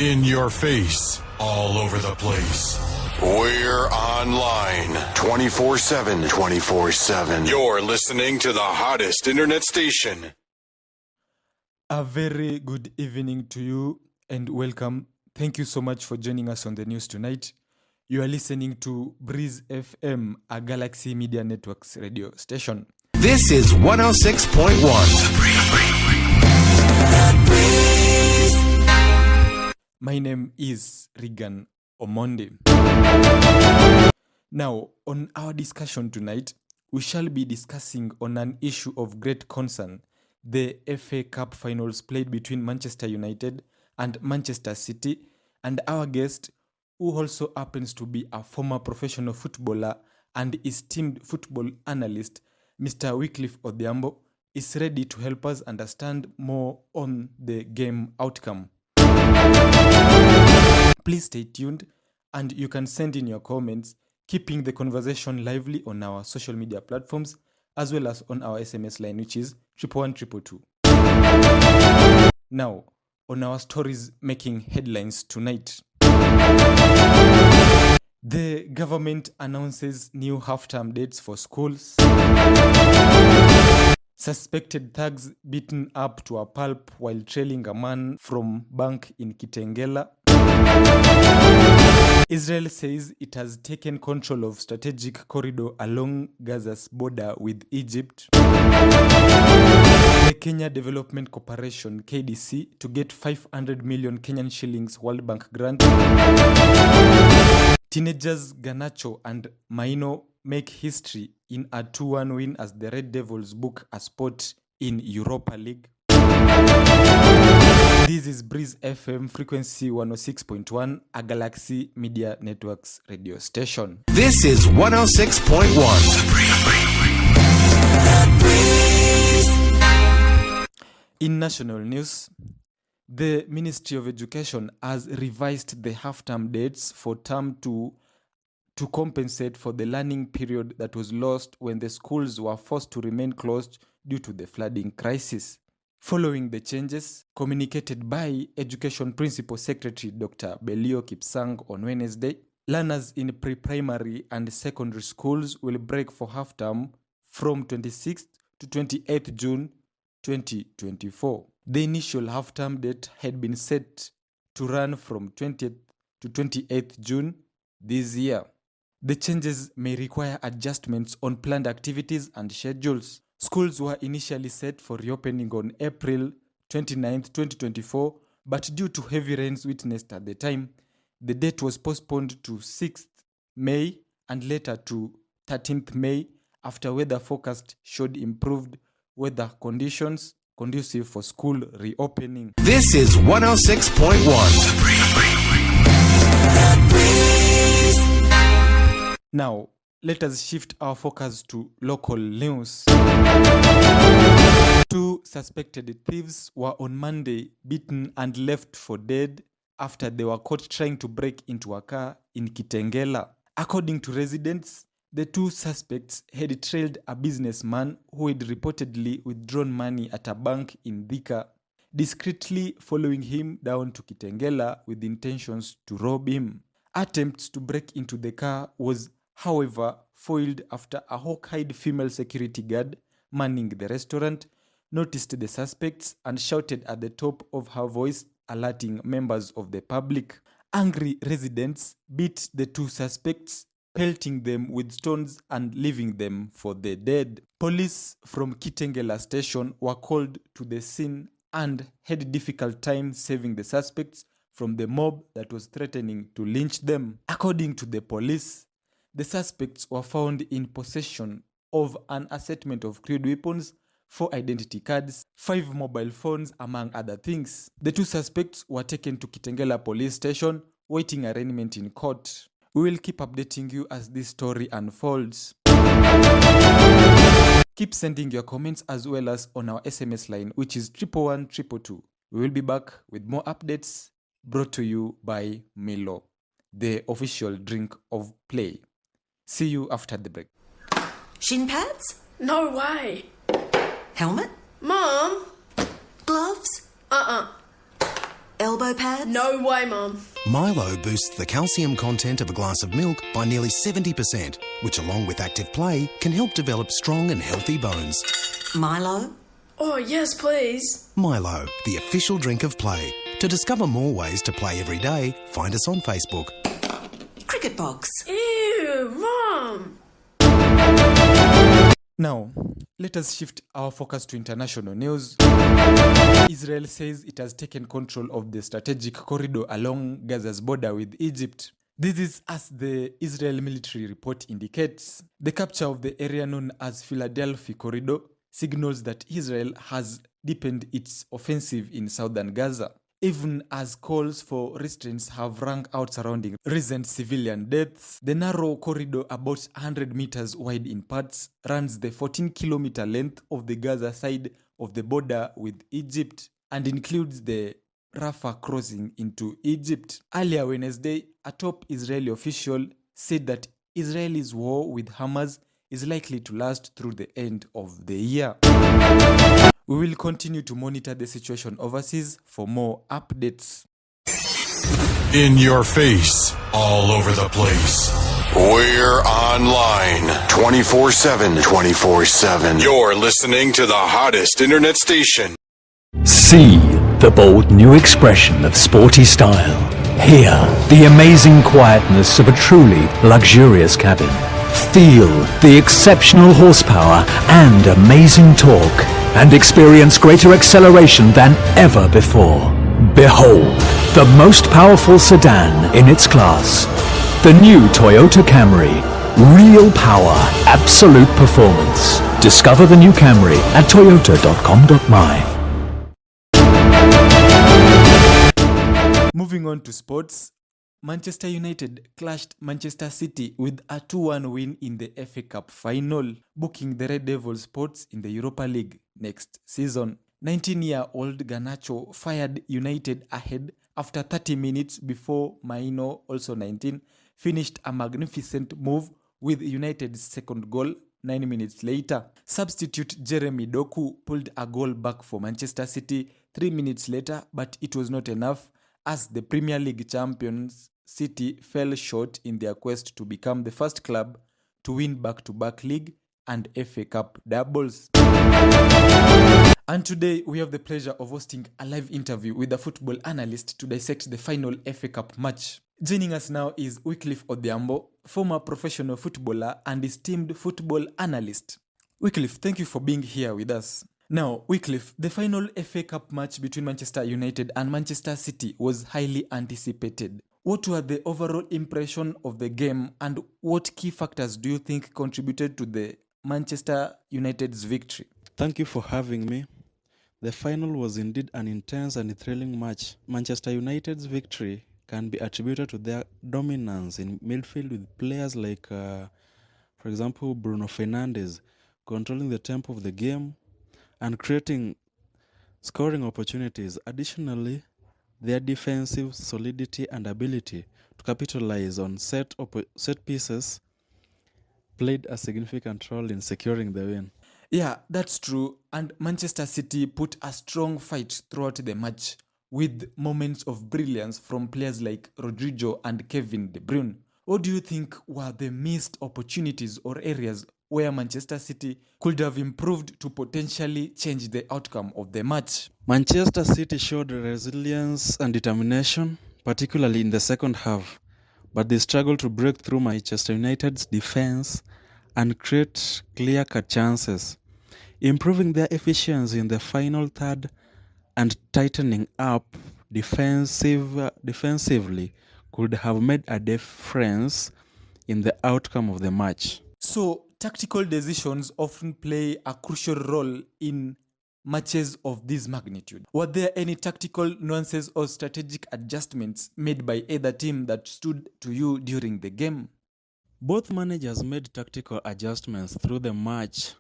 In your face, all over the place. We're online 24/7. 24/7. You're listening to the hottest internet station. A very good evening to you and welcome. Thank you so much for joining us on the news tonight. You are listening to Breeze FM, a Galaxy Media Networks radio station. This is 106.1. My name is Regan Omonde. Now, on our discussion tonight, we shall be discussing on an issue of great concern, the FA Cup finals played between Manchester United and Manchester City, and our guest, who also happens to be a former professional footballer and esteemed football analyst, Mr. Wycliffe Odhiambo, is ready to help us understand more on the game outcome. Please stay tuned and you can send in your comments, keeping the conversation lively on our social media platforms as well as on our SMS line, which is 11122. Now, on our stories making headlines tonight. The government announces new half-term dates for schools. Suspected thugs beaten up to a pulp while trailing a man from bank in Kitengela. Israel says it has taken control of strategic corridor along Gaza's border with Egypt. The Kenya Development Corporation, KDC, to get 500 million Kenyan shillings World Bank grant. Teenagers Garnacho and Maino make history in a 2-1 win as the Red Devils book a spot in Europa League. This is Breeze FM frequency 106.1, a Galaxy Media Networks radio station. This is 106.1. In national news, the Ministry of Education has revised the half-term dates for term 2 to compensate for the learning period that was lost when the schools were forced to remain closed due to the flooding crisis. Following the changes communicated by Education Principal Secretary Dr. Belio Kipsang on Wednesday, learners in pre-primary and secondary schools will break for half-term from 26th to 28th June 2024. The initial half-term date had been set to run from 20th to 28th June this year. The changes may require adjustments on planned activities and schedules. Schools were initially set for reopening on April 29, 2024, but due to heavy rains witnessed at the time, the date was postponed to 6th May and later to 13th May after weather forecast showed improved weather conditions conducive for school reopening. This is 106.1. Now, let us shift our focus to local news. 2 suspected thieves were on Monday beaten and left for dead after they were caught trying to break into a car in Kitengela. According to residents, the 2 suspects had trailed a businessman who had reportedly withdrawn money at a bank in Thika, discreetly following him down to Kitengela with intentions to rob him. Attempts to break into the car was, however, foiled after a hawk-eyed female security guard manning the restaurant noticed the suspects and shouted at the top of her voice, alerting members of the public. Angry residents beat the 2 suspects, pelting them with stones and leaving them for the dead. Police from Kitengela station were called to the scene and had difficult time saving the suspects from the mob that was threatening to lynch them. According to the police, the suspects were found in possession of an assortment of crude weapons, 4 identity cards, 5 mobile phones, among other things. The 2 suspects were taken to Kitengela police station, waiting arraignment in court. We will keep updating you as this story unfolds. Keep sending your comments as well as on our SMS line, which is 11122. We will be back with more updates brought to you by Milo, the official drink of play. See you after the break. Shin pads? No way. Helmet? Mom? Gloves? Elbow pads? No way, Mum. Milo boosts the calcium content of a glass of milk by nearly 70%, which along with active play can help develop strong and healthy bones. Milo? Oh, yes, please. Milo, the official drink of play. To discover more ways to play every day, find us on Facebook. Cricket box? Ew, Mum. Now, let us shift our focus to international news. Israel says it has taken control of the strategic corridor along Gaza's border with Egypt. This is as the Israel military report indicates. The capture of the area known as Philadelphia Corridor signals that Israel has deepened its offensive in southern Gaza, even as calls for restraints have rung out surrounding recent civilian deaths. The narrow corridor, about 100 meters wide in parts, runs the 14-kilometer length of the Gaza side of the border with Egypt and includes the Rafah crossing into Egypt. Earlier Wednesday, a top Israeli official said that Israel's war with Hamas is likely to last through the end of the year. We will continue to monitor the situation overseas for more updates. In your face, all over the place. We're online 24/7. 24/7. You're listening to the hottest internet station. See the bold new expression of sporty style. Hear the amazing quietness of a truly luxurious cabin. Feel the exceptional horsepower and amazing torque, and experience greater acceleration than ever before. Behold, the most powerful sedan in its class. The new Toyota Camry. Real power, absolute performance. Discover the new Camry at toyota.com.my. Moving on to sports, Manchester United clashed Manchester City with a 2-1 win in the FA Cup final, booking the Red Devils spots in the Europa League next season. 19-year-old Garnacho fired United ahead after 30 minutes before Maino, also 19, finished a magnificent move with United's second goal 9 minutes later. Substitute Jeremy Doku pulled a goal back for Manchester City 3 minutes later, but it was not enough, as the Premier League champions City fell short in their quest to become the first club to win back-to-back league and FA Cup doubles. And today we have the pleasure of hosting a live interview with a football analyst to dissect the final FA Cup match. Joining us now is Wycliffe Odhiambo, former professional footballer and esteemed football analyst. Wycliffe, thank you for being here with us. Now, Wycliffe, the final FA Cup match between Manchester United and Manchester City was highly anticipated. What were the overall impression of the game, and what key factors do you think contributed to the Manchester United's victory? Thank you for having me. The final was indeed an intense and thrilling match. Manchester United's victory can be attributed to their dominance in midfield, with players like, for example, Bruno Fernandes controlling the tempo of the game and creating scoring opportunities. Additionally, their defensive solidity and ability to capitalize on set pieces played a significant role in securing the win. Yeah, that's true. And Manchester City put a strong fight throughout the match, with moments of brilliance from players like Rodrigo and Kevin De Bruyne. What do you think were the missed opportunities or areas where Manchester City could have improved to potentially change the outcome of the match? Manchester City showed resilience and determination, particularly in the second half, but they struggled to break through Manchester United's defense and create clear-cut chances. Improving their efficiency in the final third and tightening up defensively could have made a difference in the outcome of the match. So, tactical decisions often play a crucial role in matches of this magnitude. Were there any tactical nuances or strategic adjustments made by either team that stood to you during the game? Both managers made tactical adjustments through the match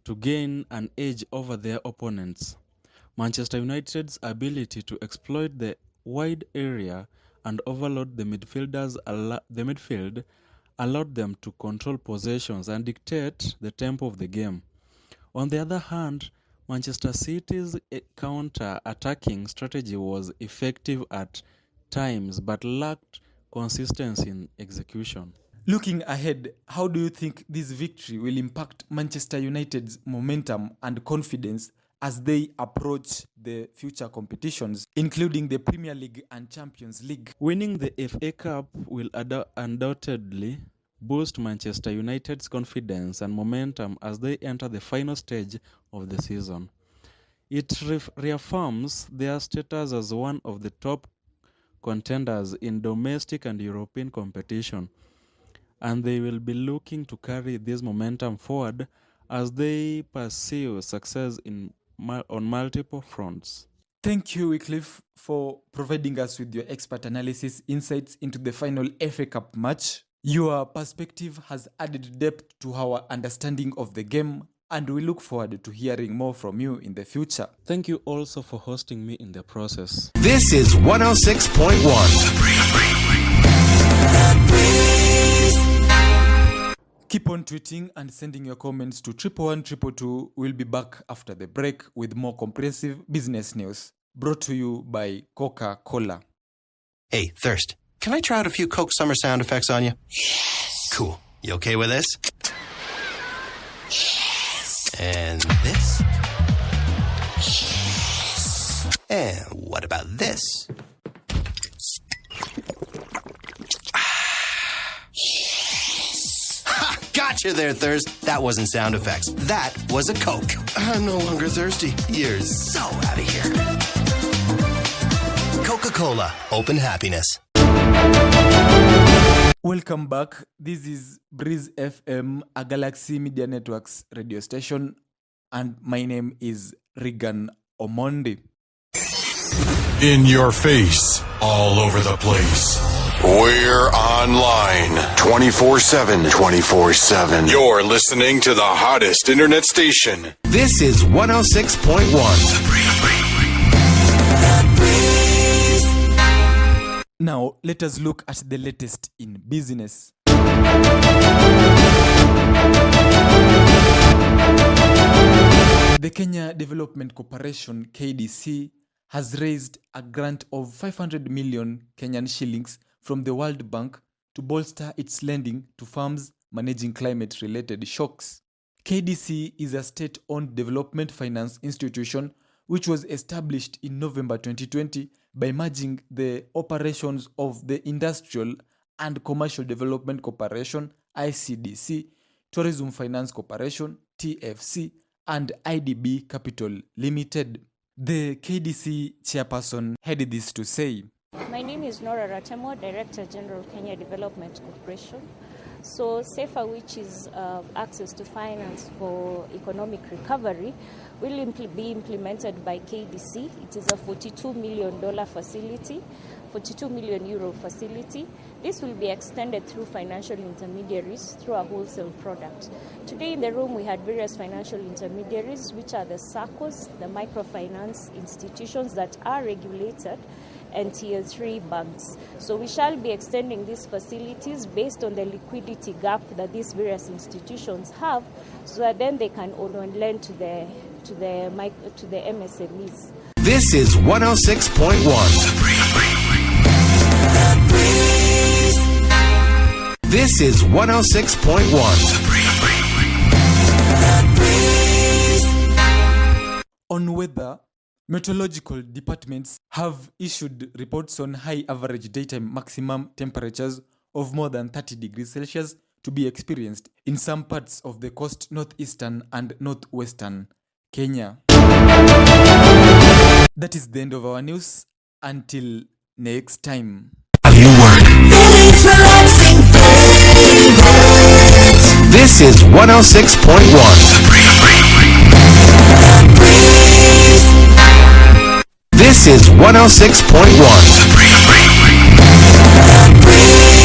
to gain an edge over their opponents. Manchester United's ability to exploit the wide area and overload the midfield allowed them to control possessions and dictate the tempo of the game. On the other hand, Manchester City's counter-attacking strategy was effective at times but lacked consistency in execution. Looking ahead, how do you think this victory will impact Manchester United's momentum and confidence as they approach the future competitions, including the Premier League and Champions League? Winning the FA Cup will undoubtedly boost Manchester United's confidence and momentum as they enter the final stage of the season. It reaffirms their status as one of the top contenders in domestic and European competition, and they will be looking to carry this momentum forward as they pursue success on multiple fronts. Thank you, Wycliffe, for providing us with your expert analysis insights into the final FA Cup match. Your perspective has added depth to our understanding of the game, and we look forward to hearing more from you in the future. Thank you also for hosting me in the process. This is 106.1. Keep on tweeting and sending your comments to 11122. We'll be back after the break with more comprehensive business news. Brought to you by Coca-Cola. Hey, Thirst, can I try out a few Coke Summer sound effects on you? Yes. Cool. You okay with this? Yes. And this? Yes. And what about this? Gotcha there, Thirst. That wasn't sound effects. That was a Coke. I'm no longer thirsty. You're so out of here. Coca-Cola. Open happiness. Welcome back. This is Breeze FM, a Galaxy Media Networks radio station, and my name is Regan Omondi. In your face, all over the place. We're online 24/7. 24/7. You're listening to the hottest internet station. This is 106.1. Now, let us look at the latest in business. The Kenya Development Corporation, KDC, has raised a grant of 500 million Kenyan shillings from the World Bank to bolster its lending to firms managing climate-related shocks. KDC is a state-owned development finance institution which was established in November 2020 by merging the operations of the Industrial and Commercial Development Corporation, ICDC, Tourism Finance Corporation, TFC, and IDB Capital Limited. The KDC chairperson had this to say. My name is Nora Ratemo, Director General, Kenya Development Corporation. So SEFA, which is access to finance for economic recovery, will be implemented by KDC. It is a $42 million facility, 42 million euro facility. This will be extended through financial intermediaries through a wholesale product. Today in the room we had various financial intermediaries, which are the SACCOs, the microfinance institutions that are regulated, and Tier 3 banks. So we shall be extending these facilities based on the liquidity gap that these various institutions have, so that then they can lend to the MSMEs. This is 106.1. This is 106.1. On weather, meteorological departments have issued reports on high average daytime maximum temperatures of more than 30 degrees Celsius to be experienced in some parts of the coast, northeastern and northwestern Kenya. That is the end of our news. Until next time. This is 106.1. This is 106.1.